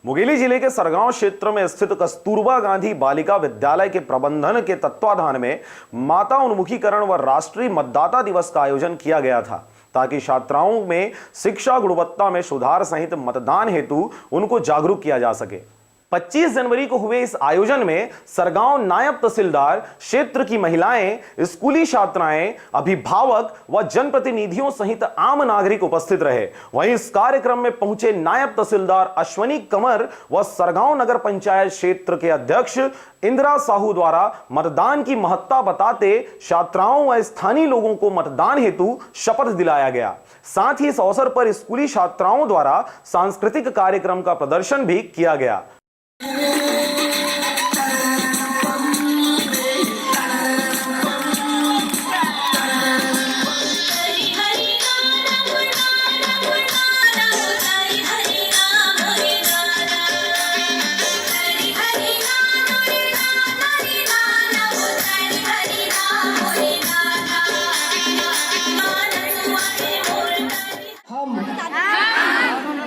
मुंगेली जिले के सरगांव क्षेत्र में स्थित कस्तूरबा गांधी बालिका विद्यालय के प्रबंधन के तत्वाधान में माता उन्मुखीकरण व राष्ट्रीय मतदाता दिवस का आयोजन किया गया था, ताकि छात्राओं में शिक्षा गुणवत्ता में सुधार सहित मतदान हेतु उनको जागरूक किया जा सके। 25 जनवरी को हुए इस आयोजन में सरगांव नायब तहसीलदार, क्षेत्र की महिलाएं, स्कूली छात्राएं, अभिभावक व जनप्रतिनिधियों सहित आम नागरिक उपस्थित रहे। वहीं इस कार्यक्रम में पहुंचे नायब तहसीलदार अश्वनी कंवर व सरगांव नगर पंचायत क्षेत्र के अध्यक्ष इंदिरा साहू द्वारा मतदान की महत्ता बताते छात्राओं व स्थानीय लोगों को मतदान हेतु शपथ दिलाया गया। साथ ही इस अवसर पर स्कूली छात्राओं द्वारा सांस्कृतिक कार्यक्रम का प्रदर्शन भी किया गया।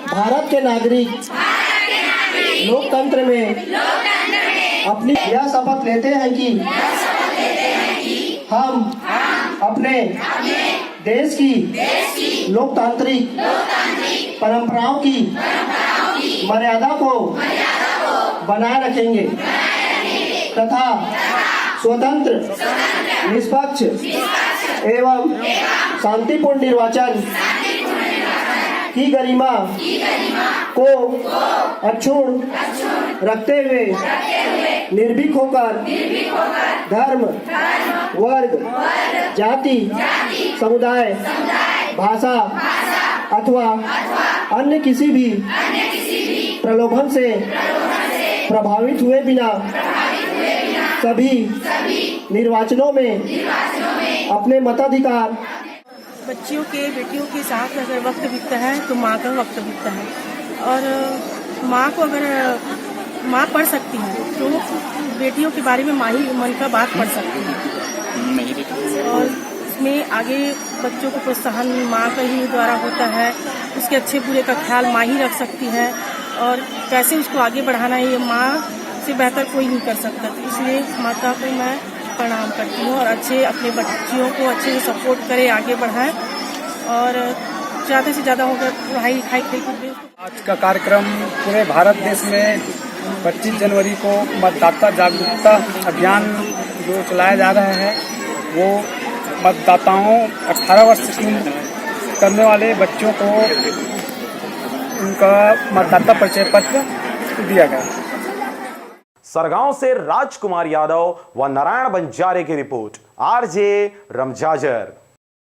भारत के नागरिक लोकतंत्र में अपनी यह शपथ लेते हैं कि हम अपने देश की लोकतांत्रिक परंपराओं की मर्यादा को बनाए रखेंगे तथा स्वतंत्र, निष्पक्ष एवं शांतिपूर्ण निर्वाचन की गरिमा को अक्षुण्ण रखते हुए निर्भीक होकर धर्म, वर्ग, जाति, समुदाय, भाषा अथवा अन्य किसी भी प्रलोभन से प्रभावित हुए बिना सभी निर्वाचनों में अपने मताधिकार। बच्चियों के, बेटियों के साथ अगर वक्त बीतता है तो माँ का वक्त बीतता है, और माँ को अगर माँ पढ़ सकती है तो बेटियों के बारे में माँ ही मन का बात पढ़ सकती है। और इसमें आगे बच्चों को प्रोत्साहन माँ का ही द्वारा होता है, उसके अच्छे बुरे का ख्याल माँ ही रख सकती है, और कैसे उसको आगे बढ़ाना है ये माँ से बेहतर कोई नहीं कर सकता। इसलिए माता को मैं प्रणाम करती हूँ और अच्छे अपने बच्चियों को अच्छे से सपोर्ट करें, आगे बढ़ाएं और ज़्यादा से ज़्यादा होकर पढ़ाई लिखाई करें। आज का कार्यक्रम पूरे भारत देश में 25 जनवरी को मतदाता जागरूकता अभियान जो चलाया जा रहा है, वो मतदाताओं 18 वर्ष की करने वाले बच्चों को उनका मतदाता परिचय पत्र दिया गया। सरगांव से राजकुमार यादव व नारायण बंजारे की रिपोर्ट, आरजे रमजाजर।